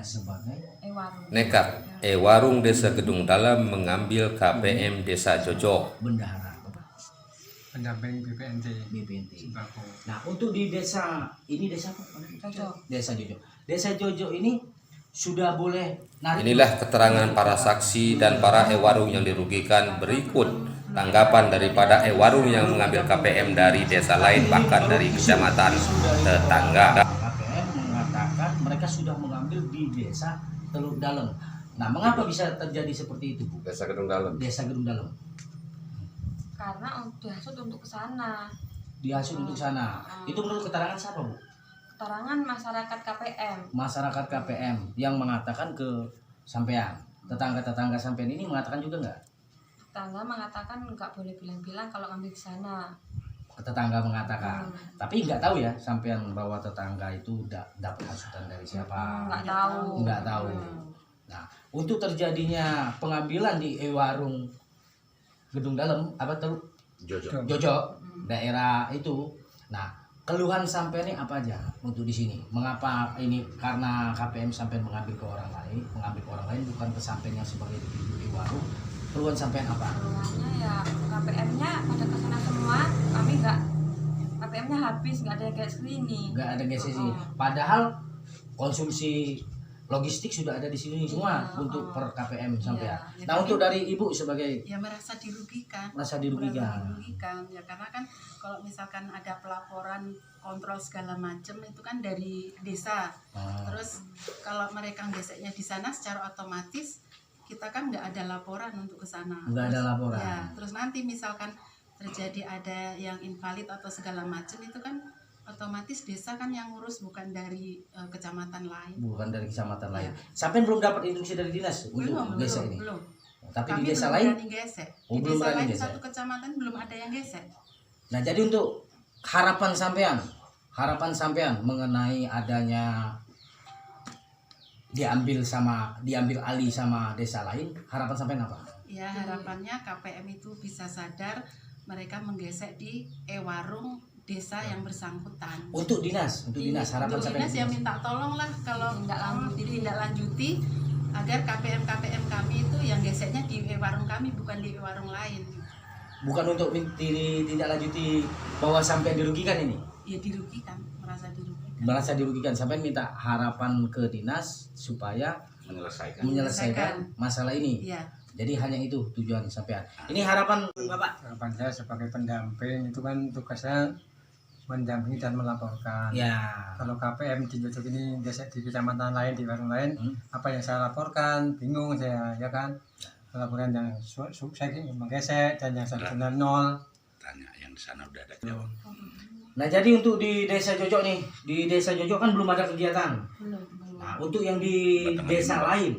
sebagai nekat warung Desa Gedung Dalam mengambil KPM Desa Jojo. bendahara pendamping BPNT. Sembako. Nah, untuk di desa ini, desa apa? Jojo. Desa Jojo. Desa Jojo ini sudah boleh narik. Inilah keterangan para saksi dan para warung yang dirugikan. Berikut tanggapan daripada warung yang mengambil KPM dari desa lain, bahkan dari kecamatan tetangga. KPM mengatakan mereka sudah mengambil di desa Teluk Dalam. Nah, mengapa bisa terjadi seperti itu, Bu? Desa Gedung Dalam. Desa Gedung Dalam Karena dihasut untuk ke sana. dihasut untuk sana. Itu menurut keterangan siapa, Bu? Keterangan masyarakat KPM. Masyarakat KPM yang mengatakan ke sampean. Tetangga-tetangga sampean ini mengatakan juga nggak? Tetangga mengatakan nggak boleh bilang-bilang kalau ngambil di sana. Tetangga mengatakan, tapi nggak tahu ya sampean bahwa tetangga itu dapat hasutan dari siapa? Nggak tahu. Nggak tahu. Nah, untuk terjadinya pengambilan di warung Gedung Dalam apa tuh? Jojo, daerah itu. Nah, keluhan sampean ini apa aja untuk di sini? Mengapa ini? Karena KPM sampean mengambil ke orang lain, bukan ke sampean yang sebagai di warung. Keluhan sampean apa? Keluarnya ya KPM-nya pada kesana semua, kami nggak, KPM-nya habis, nggak ada yang kayak segini. Nggak ada geser sini. Padahal konsumsi logistik sudah ada di sini semua untuk per KPM sampai ya. Ya, Nah, untuk dari Ibu sebagai ya merasa dirugikan. merasa dirugikan. Merasa dirugikan ya, karena kan kalau misalkan ada pelaporan kontrol segala macam itu kan dari desa. Terus kalau mereka geseknya di sana secara otomatis kita kan nggak ada laporan untuk ke sana. Nggak ada laporan. Ya, terus nanti misalkan terjadi ada yang invalid atau segala macam itu kan otomatis desa kan yang ngurus, bukan dari kecamatan lain. Bukan dari kecamatan lain. Ya. Sampai belum dapat instruksi dari dinas untuk desa ini. Belum. Tapi Kami di desa belum lain, berani gesek. Oh, Di belum desa berani lain gesek. satu kecamatan belum ada yang gesek. nah jadi untuk harapan sampean mengenai adanya diambil alih sama desa lain, harapan sampean apa? Ya, harapannya KPM itu bisa sadar mereka menggesek di warung desa yang bersangkutan. Untuk dinas harapan Untuk sampean. dinas ya minta tolong lah kalau ditindaklanjuti agar KPM kami itu yang geseknya di warung kami, bukan di warung lain. Bukan untuk tidak lanjuti bahwa sampai dirugikan ini. Ya dirugikan, Merasa dirugikan sampai minta harapan ke dinas supaya menyelesaikan masalah ini. Iya. Jadi hanya itu tujuan sampean. Ini harapan Bapak. Harapan saya sebagai pendamping itu kan tugasnya mendampingi dan melaporkan. Ya. Kalau KPM di Jojo ini gesek di kecamatan lain, di warung lain, apa yang saya laporkan bingung saya, ya kan? Laporan yang saya menggesek dan yang benar nol. Tanya yang di sana udah ada jawab. Nah, jadi untuk di Desa Jojo nih, di Desa Jojo kan belum ada kegiatan. Belum. Nah, untuk yang di desa lain,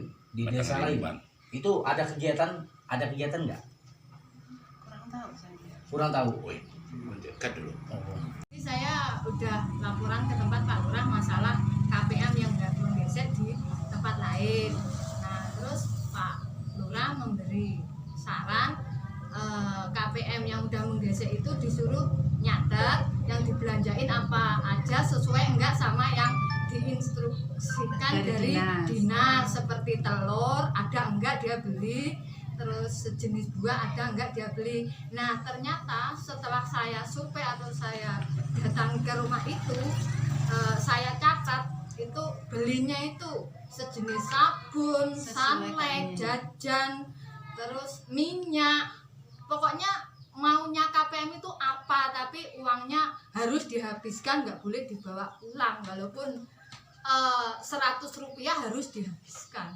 Bang. itu ada kegiatan nggak? Kurang tahu saya. Kurang tahu. Woi, dekat dulu. Jadi saya udah laporan ke tempat Pak Lurah masalah KPM yang nggak menggesek di tempat lain. Nah, terus Pak Lurah memberi saran KPM yang udah menggesek itu disuruh nyatet yang dibelanjain apa aja sesuai enggak sama yang diinstruksikan dari dinas, seperti telur ada enggak dia beli, terus sejenis buah ada enggak dia beli. Nah, ternyata setelah saya survei atau saya datang ke rumah itu, saya catat itu belinya itu sejenis sabun, sunlight, jajan, terus minyak, pokoknya maunya KPM itu apa, tapi uangnya harus dihabiskan, nggak boleh dibawa pulang, walaupun 100 rupiah harus dihabiskan.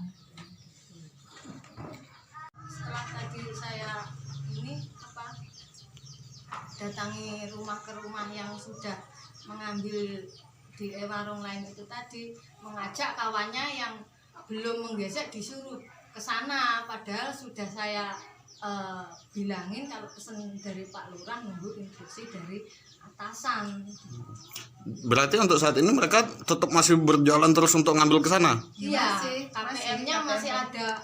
Setelah tadi saya datangi rumah ke rumah yang sudah mengambil di warung lain itu tadi, mengajak kawannya yang belum menggesek disuruh ke sana, padahal sudah saya bilangin kalau pesan dari Pak Lurah nunggu instruksi dari atasan. Berarti untuk saat ini mereka tetap masih berjalan terus untuk ngambil ke sana? Iya, KPM-nya masih ada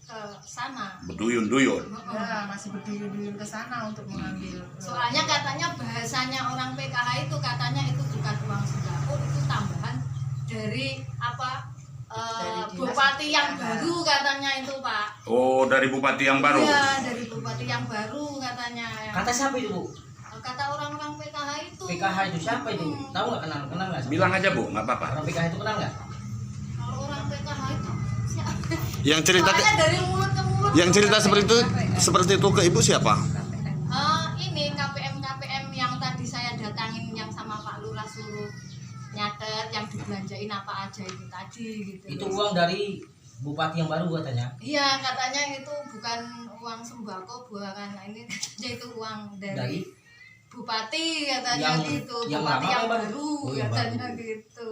ke sana. Berduyun-duyun. Ya, masih berduyun-duyun ke sana untuk mengambil. Soalnya katanya bahasanya orang PKH itu katanya itu bukan uang sembako, itu tambahan dari bupati yang baru katanya itu Pak. Oh, dari bupati yang baru. Iya, dari bupati yang baru katanya. Kata siapa itu, Bu? Kata orang-orang PKH itu. PKH itu siapa itu? Tahu nggak, kenal nggak? Bilang aja Bu, nggak apa-apa. Orang PKH itu kenal nggak? Kalau orang PKH itu siapa? Yang cerita Soalnya dari mulut ke mulut. yang cerita seperti itu ke Ibu siapa? Ini KPM yang tadi saya datangin yang sama Pak Lurah suruh nyatet yang dibelanjain apa aja itu tadi gitu. Itu uang dari bupati yang baru katanya. Iya, katanya itu bukan uang sembako, bukan ini katanya itu uang dari bupati katanya gitu, yang bupati lama yang apa baru Oh, yang katanya gitu.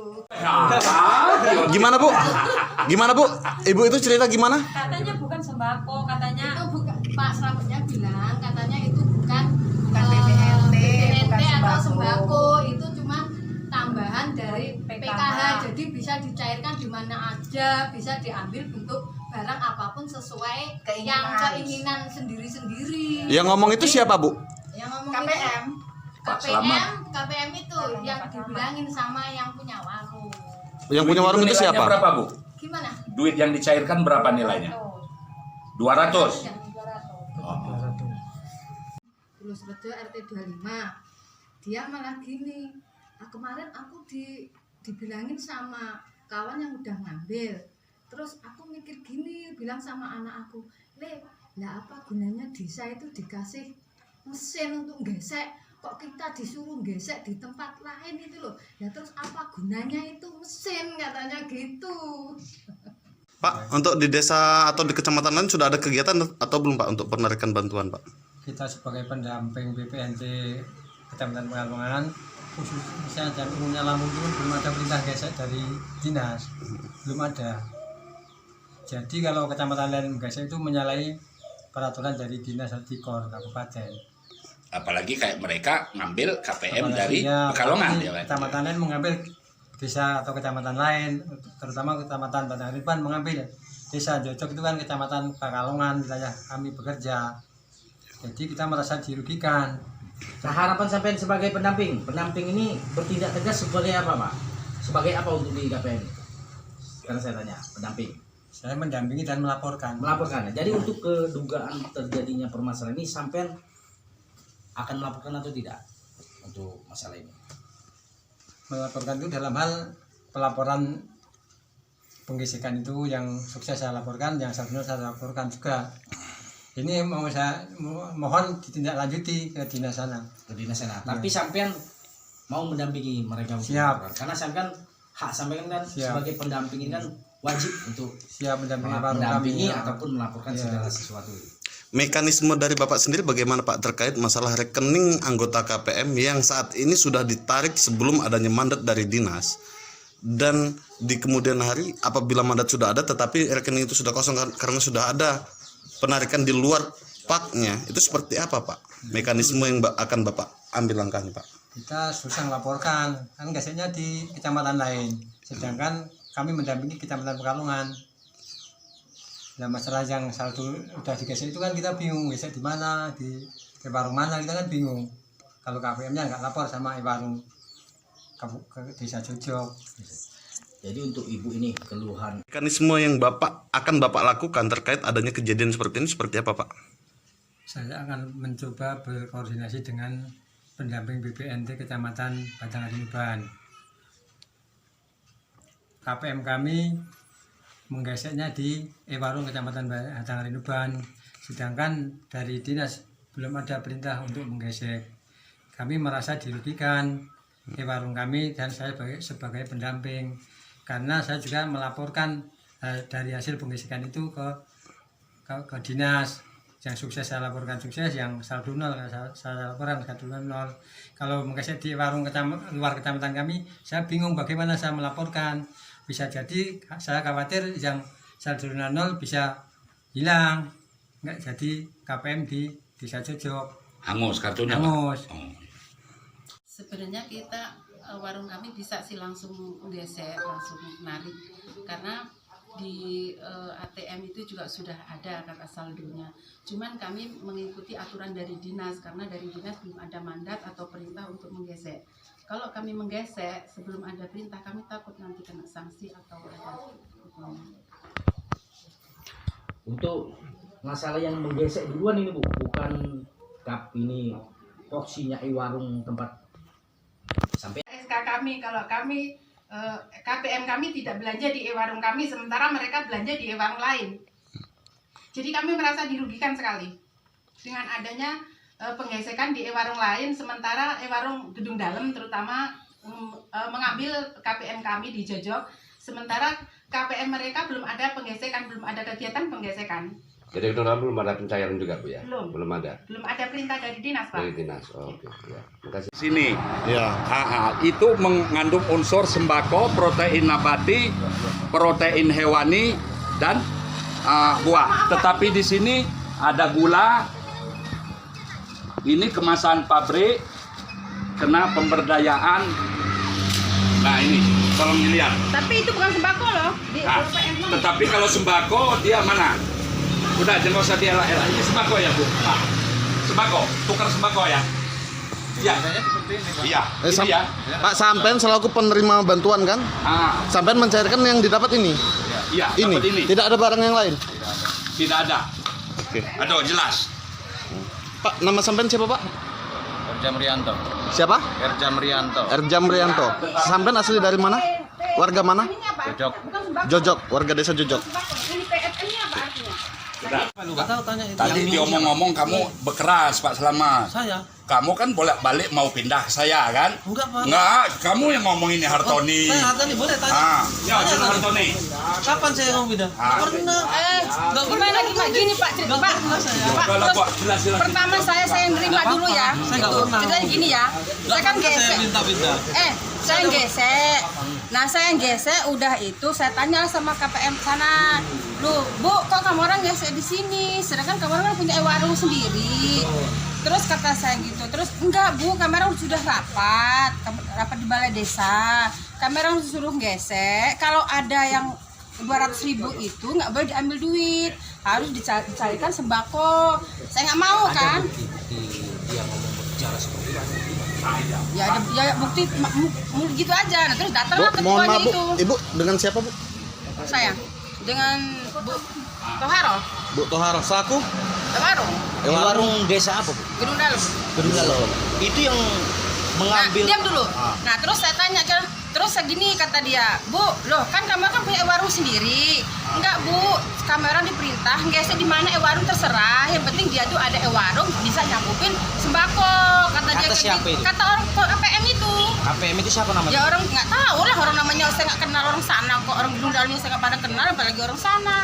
Gimana Bu? Ibu itu cerita gimana? Katanya bukan sembako, katanya Itu bukan, Pak Selametnya bilang katanya itu bukan BPNT, bukan atau sembako. sembako, itu cuma tambahan dari PKH. PKH, jadi bisa dicairkan di mana aja, bisa diambil bentuk barang apapun sesuai yang keinginan sendiri-sendiri. Yang ngomong itu siapa Bu? Yang ngomong KPM. Pak Selamat. KPM itu yang dibilangin sama yang punya warung. Yang punya warung itu Nilainya siapa? berapa Bu? Gimana? Duit yang dicairkan berapa nilainya? 200. Ya, 200. Oh. Terus Rejo RT 25. Dia malah gini. Kemarin aku dibilangin sama kawan yang udah ngambil. Terus aku mikir gini, bilang sama anak aku, "Le, lah apa gunanya desa itu dikasih mesin untuk gesek, kok kita disuruh gesek di tempat lain itu loh. Ya terus apa gunanya itu mesin?" katanya gitu. Pak, untuk di desa atau di kecamatan lain sudah ada kegiatan atau belum Pak untuk penarikan bantuan Pak? Kita sebagai pendamping BPNT Kecamatan Pekalongan, khususnya dan umumnya Lampung itu belum ada perintah gesek dari dinas, belum ada. Jadi kalau kecamatan lain gesek itu menyalahi peraturan dari dinas Hortikor kabupaten. Apalagi kayak mereka ngambil KPM Apalagi dari ya, Pekalongan apalagi ya Pak. kecamatan lain mengambil desa atau kecamatan lain, terutama kecamatan Batang Haripan mengambil desa Jojok itu kan kecamatan Pekalongan wilayah kami bekerja. Jadi kita merasa dirugikan. Nah, harapan sampai sebagai pendamping ini bertindak tegas sebagai apa, Pak? Sebagai apa untuk di KPM? Karena saya tanya, pendamping. Saya mendampingi dan melaporkan. Melaporkan. Jadi untuk kedugaan terjadinya permasalahan ini sampai akan melaporkan atau tidak untuk masalah ini? Melaporkan itu dalam hal pelaporan penggesekan itu yang sukses saya laporkan, yang sebelumnya saya laporkan juga. Ini mau saya mohon ditindaklanjuti ke dinas sana. Ke dinas sana. Tapi sampean mau mendampingi mereka untuk Siap. melaporkan. Karena sampean hak sampean kan Siap. sebagai pendamping ini kan wajib untuk Siap mendampingi warung kami. mendampingi ataupun melaporkan Ya. segala sesuatu. Mekanisme dari Bapak sendiri bagaimana Pak terkait masalah rekening anggota KPM yang saat ini sudah ditarik sebelum adanya mandat dari dinas, dan di kemudian hari apabila mandat sudah ada tetapi rekening itu sudah kosong karena sudah ada penarikan di luar paknya, itu seperti apa Pak? Mekanisme yang akan Bapak ambil langkahnya Pak? Kita susah melaporkan, kan geseknya di kecamatan lain, sedangkan kami mendampingi kecamatan Pekalongan. Nah masalah yang saldo udah digesek itu kan kita bingung gesek di mana, di warung mana, kita kan bingung. Kalau KPM-nya nggak lapor sama warung ke desa Jojok. Jadi untuk ibu ini keluhan Mekanisme yang akan Bapak lakukan terkait adanya kejadian seperti ini seperti apa Pak? Saya akan mencoba berkoordinasi dengan pendamping BPNT Kecamatan Batang Haripan. KPM kami menggeseknya di warung Kecamatan Batang Haripan, sedangkan dari dinas belum ada perintah untuk menggesek. Kami merasa dirugikan warung kami dan saya sebagai pendamping, karena saya juga melaporkan dari hasil penggesekan itu ke dinas. Yang sukses saya laporkan sukses, yang saldo nol saya laporkan saldo nol. Kalau menggesek di warung luar kecamatan kami, saya bingung bagaimana saya melaporkan. Bisa jadi saya khawatir yang saldo nol bisa hilang, nggak jadi KPM di desa Jojok. Hangus kartunya Pak? Hangus. Oh. Sebenarnya kita warung kami bisa sih langsung gesek, langsung narik, karena di ATM itu juga sudah ada kata saldonya. Cuman kami mengikuti aturan dari dinas, karena dari dinas belum ada mandat atau perintah untuk menggesek. Kalau kami menggesek sebelum ada perintah, kami takut nanti kena sanksi atau ada Untuk masalah yang menggesek duluan ini Bu, bukan ini porsinya warung tempat sampai SK kami, kalau kami KPM kami tidak belanja di warung kami, sementara mereka belanja di warung lain. Jadi kami merasa dirugikan sekali dengan adanya penggesekan di warung lain, sementara warung Gedung Dalem terutama mengambil KPM kami di Jojok, sementara KPM mereka belum ada penggesekan, belum ada kegiatan penggesekan. Jadi Gedung Dalem belum ada pencairan juga Bu ya? Belum ada. Belum ada perintah dari dinas, Pak. Dari dinas. Oh, oke. Ya. Makasih. Sini. Ya. Itu mengandung unsur sembako, protein nabati, protein hewani, dan buah. Tetapi di sini ada gula. Ini kemasan pabrik, kena pemberdayaan. Nah ini, tolong dilihat. Tapi itu bukan sembako loh. Tetapi kalau sembako dia mana? Udah, jangan usah dielak-elak. Ini sembako ya Bu. Nah, sembako, tukar sembako ya. Iya. Iya. Ini ya. Pak, sampean selaku penerima bantuan kan? Sampean mencairkan yang didapat ini. Iya. Ini. Dapat ini. Tidak ada barang yang lain. Tidak ada. Oke. Aduh, jelas. Pak, nama sampean siapa Pak? Erjam Rianto. Siapa? Erjam Rianto. Erjam Rianto. Sampean asli dari mana? Warga mana? Jojok. Jojok, warga desa Jojok. Ini PFM-nya apa artinya? Tadi diomong-ngomong kamu bekeras Pak Selamat. Saya? Kamu kan bolak-balik mau pindah ke saya kan? Enggak, Pak. Enggak, kamu yang ngomong ini Hartoni. Saya Hartoni, boleh tanya? Ya, Tanya, Hartoni. Kapan saya mau pindah? Pernah. Nggak gimana gini Pak, cerita Pak. Pak, jelas. Pertama saya yang nerima dulu ya. Saya nggak Gitu. pernah. Ceritanya gini ya. Saya kan Saya gesek. minta pindah. Saya yang gesek. Nah saya yang gesek udah itu saya tanya sama KPM sana. Loh Bu, kok kamu orang gesek di sini? Sedangkan kamu orang punya warung sendiri. Terus kata saya gitu, terus enggak Bu, kamera sudah rapat di balai desa. Kamera suruh gesek. Kalau ada yang 200.000 itu nggak boleh diambil duit, harus dicarikan sembako. Saya nggak mau kan? dia ngomong berbicara seperti itu. Ya ada ya bukti gitu aja. Nah, terus datanglah Bu, mohon ketuanya maaf Bu, itu. Ibu dengan siapa Bu? Saya dengan Bu Toharo. Bu Toharo, selaku? Warung. Warung desa apa Bu? Gedung Dalem. Gedung Dalem. Itu yang mengambil. Nah, diam dulu. Nah, terus saya tanya kan, terus segini kata dia, Bu, loh kan kamu kan punya warung sendiri. Enggak Bu, kamera diperintah, gesek di mana warung terserah. Yang penting dia tuh ada warung bisa nyambupin sembako. Kata dia kayak siapa gitu. itu? Kata orang KPM itu. KPM itu siapa namanya? Ya orang nggak tahu lah, orang namanya saya nggak kenal orang sana kok, orang Gedung Dalemnya saya nggak pada kenal, apalagi orang sana.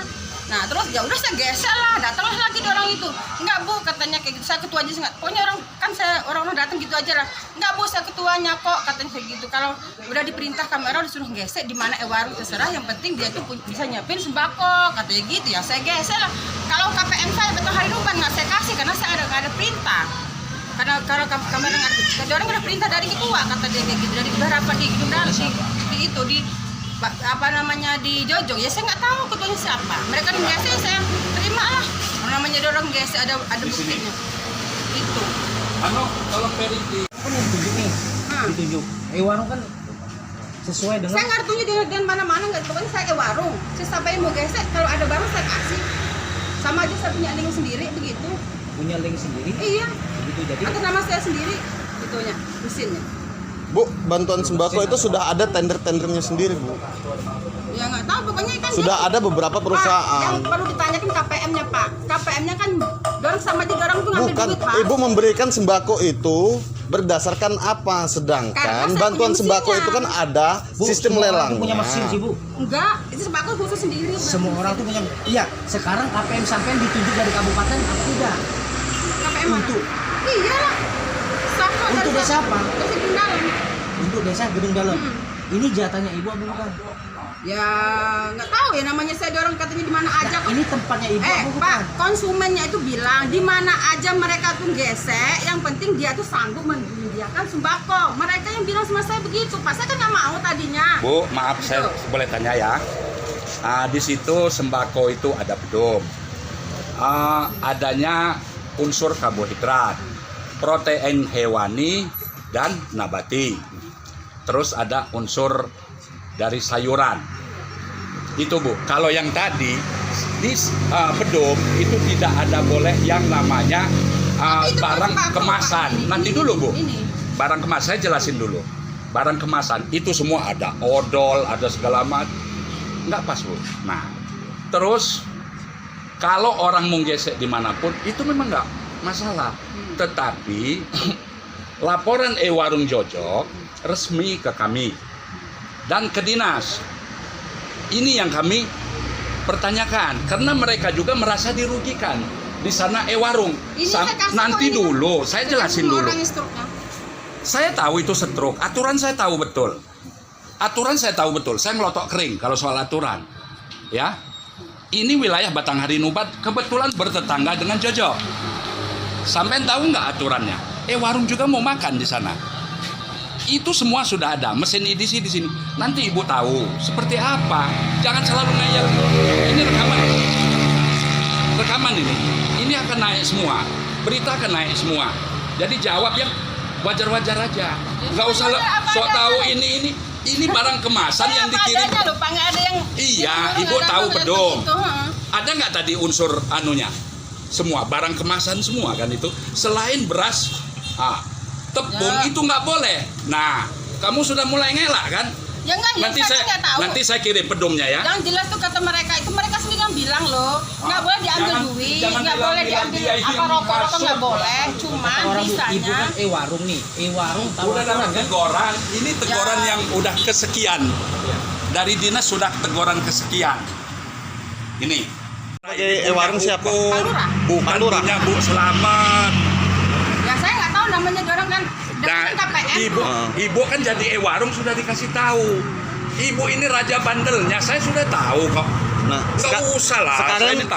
Nah terus ya udah saya gesek lah, datanglah lagi di orang itu. Enggak Bu, katanya kayak gitu, saya ketua aja nggak. Pokoknya orang kan saya orang datang gitu aja lah. Enggak Bu, saya ketuanya kok, katanya kayak gitu. Kalau udah diperintah kamera disuruh gesek di mana warung terserah, yang penting dia tuh bisa nyiapin sembako, katanya gitu ya. Saya gesek lah. Kalau KPM saya betul hari Ruban nggak saya kasih karena saya ada perintah. Karena kalau kamera nggak ada orang udah perintah dari ketua, kata dia kayak gitu, dari udah rapat di Gedung Dalem di itu di apa namanya di Jojok ya, saya nggak tahu ketuanya siapa. Mereka gesek saya terima lah, namanya orang gesek ada buktinya itu. Kalau Peri di Kan yang ditunjuk nih, ditunjuk. Warung kan sesuai dengan. Saya nggak tunjuk dengan mana-mana, nggak, pokoknya saya warung. Saya sampai mau gesek, kalau ada barang saya kasih. Sama aja saya punya link sendiri begitu. Punya link sendiri. Iya. Begitu jadi. Atas nama saya sendiri, itunya mesinnya. Bu, bantuan sembako itu sudah ada tender-tendernya sendiri Bu. Ya nggak tahu, pokoknya kan Sudah ada beberapa Pak, perusahaan. yang perlu ditanyakan KPM-nya Pak. KPM-nya kan dorong sama aja orang tuh ngambil Bukan, duit Pak. Ibu memberikan sembako itu berdasarkan apa? Karena Sedangkan saya bantuan punya sembako mesinnya. itu kan ada Bu, sistem semua orang lelang. tuh punya mesin sih Bu. Enggak, itu sembako khusus sendiri. Semua orang tuh punya. Iya, sekarang KPM sampean ditunjuk dari kabupaten apa tidak? KPM mana? Untuk. Iya. Sama Untuk dari desa apa? Desa Gedung Dalem. Untuk desa Gedung Dalem. Ini jatahnya Ibu apa bukan? Ya nggak tahu ya, namanya saya dorong katanya di mana aja. Nah, ini tempatnya Ibu apa bukan? Pak, konsumennya itu bilang di mana aja mereka tuh gesek, yang penting dia tuh sanggup menyediakan sembako. Mereka yang bilang sama saya begitu, Pak. Saya kan nggak mau tadinya. Bu, maaf saya boleh tanya ya. Di situ sembako itu ada bedung. Adanya unsur karbohidrat, protein hewani dan nabati. Terus ada unsur dari sayuran. Itu Bu. Kalau yang tadi di Pedum itu tidak ada boleh yang namanya barang kemasan. Nanti dulu Bu. Barang kemasan saya jelasin dulu. Barang kemasan itu semua ada odol, ada segala macam. Nggak pas Bu. Nah, terus kalau orang mau gesek dimanapun itu memang nggak masalah. Tetapi laporan warung Jojo resmi ke kami dan ke dinas. Ini yang kami pertanyakan karena mereka juga merasa dirugikan di sana warung. Nanti dulu saya jelasin dulu. Saya tahu itu stroke, aturan saya tahu betul. Aturan saya tahu betul. Saya melotok kering kalau soal aturan. Ya. Ini wilayah Batanghari Nubat kebetulan bertetangga dengan Jojo. Sampai tahu nggak aturannya? Warung juga mau makan di sana. Itu semua sudah ada, mesin edisi di sini. Nanti Ibu tahu seperti apa. Jangan selalu ngeyel. Ini rekaman. Rekaman ini. Ini akan naik semua. Berita akan naik semua. Jadi jawab yang wajar-wajar aja. Nggak usah sok tahu ini barang kemasan yang dikirim. Iya, Ibu tahu Pedum. Ada nggak tadi unsur anunya? Semua barang kemasan semua kan itu. Selain beras, tepung itu nggak boleh. Nah, kamu sudah mulai ngelak kan? Ya enggak, nanti saya kirim Pedumnya ya. Yang jelas tuh kata mereka itu mereka sendiri yang bilang loh, nggak boleh diambil duit, nggak boleh diambil apa rokok nggak boleh, cuman bisanya. Ibu kan warung nih, warung tahu udah dapat teguran, ini teguran yang udah kesekian dari dinas sudah teguran kesekian. Ini. Warung siapa? Bukan punya Bu Selamat. Ya saya nggak tahu namanya orang kan. Nah, ibu kan jadi warung sudah dikasih tahu. Ibu ini raja bandelnya, saya sudah tahu kok. Nah, nggak usah lah.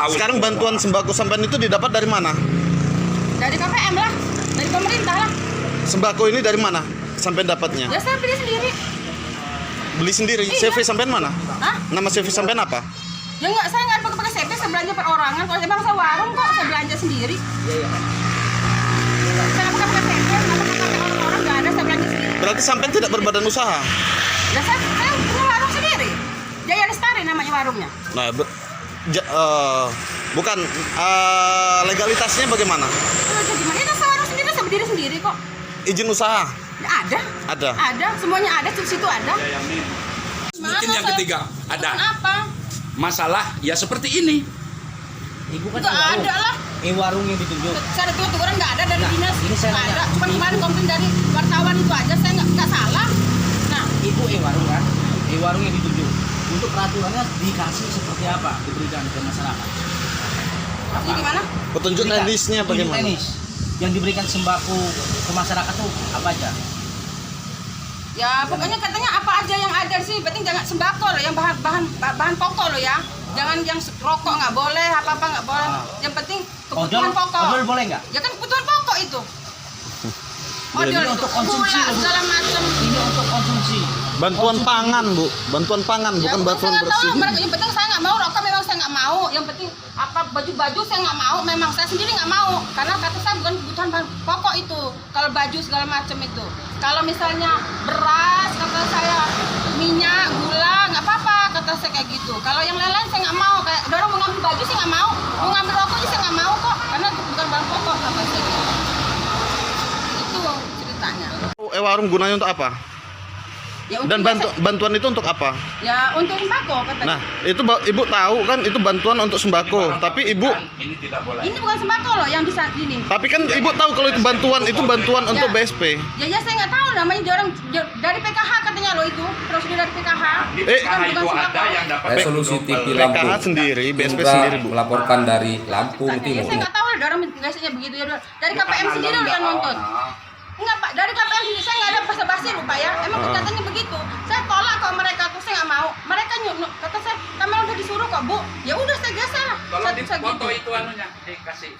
Sekarang bantuan sembako sampean itu didapat dari mana? Dari KPM lah, dari pemerintah lah. Sembako ini dari mana sampean dapatnya? Ya saya beli sendiri. Beli sendiri? Iya. CV sampean mana? Hah? Nama CV sampean apa? Ya enggak, saya nggak pakai CV, saya belanja perorangan. Kalau saya bangsa warung kok, saya belanja sendiri. Saya nggak pakai CV, nggak pakai orang-orang, nggak ada, saya belanja sendiri. Berarti sampean tidak berbadan usaha? Ya saya punya warung sendiri. Jaya Lestari namanya warungnya. Nah, bukan legalitasnya bagaimana? Gimana? Itu saya warung sendiri, saya berdiri sendiri kok. Izin usaha? Ya, ada. Ada. Ada, semuanya ada, di situ ada. Mungkin yang ketiga ada. Apa? Masalah ya seperti ini. Ibu kan Nggak ada lah. Warung yang ditunjuk. Saya ada teguran nggak ada dari dinas. Ini saya Nggak nanya. ada. Cuma kemarin komplain dari wartawan itu aja, saya nggak salah. Nah, Ibu warung kan? Warung yang ditunjuk. Untuk peraturannya dikasih seperti apa diberikan ke masyarakat? ini gimana? Petunjuk teknisnya bagaimana? Teknis yang diberikan sembako ke masyarakat tuh apa aja? Ya pokoknya katanya apa aja yang ada sih, penting jangan sembako loh, yang bahan pokok loh ya. Jangan yang rokok nggak boleh, apa nggak boleh. Yang penting kebutuhan pokok. Odol boleh nggak? Ya kan kebutuhan pokok itu. Odol untuk konsumsi, gula, segala macam. Ini untuk konsumsi. Bantuan pangan, Bu. Bantuan pangan, bukan bantuan bersih. Yang penting saya nggak mau rokok, memang saya nggak mau. Yang penting apa baju-baju saya nggak mau, memang saya sendiri nggak mau. Karena kata saya bukan kebutuhan bahan pokok itu. Kalau baju segala macam itu. Kalau misalnya beras, kata saya minyak, gula, nggak apa-apa. Kata saya kayak gitu. Kalau yang lain-lain saya nggak mau. Kayak orang mau ngambil baju saya nggak mau. Mau ngambil rokok saya nggak mau kok. Karena bukan bahan pokok kata saya. Itu ceritanya. Warung gunanya untuk apa? Ya, Dan bantuan itu untuk apa? Ya untuk sembako katanya. Nah, itu Ibu tahu kan itu bantuan untuk sembako, tapi Ibu Ini tidak boleh. Ini bukan sembako loh yang di saat ini. tapi kan Ibu tahu kalau itu bantuan untuk BSP. Ya saya nggak tahu namanya orang dari PKH katanya loh itu prosedur dari PKH. Di PKH itu ada yang dapat Resolusi TV PKH Lampung sendiri, BSP juga sendiri, Bu. melaporkan dari Lampung Ya Timur. saya nggak tahu loh orang biasanya begitu ya. Dari KPM sendiri loh yang nuntut. Enggak Pak, dari KPM sendiri saya nggak ada basa-basi loh Pak ya. Emang katanya begitu. Saya tolak kok mereka tuh, saya nggak mau. Mereka kata saya, kami udah disuruh kok Bu. Ya udah saya geser. Kalau di Saya foto gitu. itu anunya dikasih.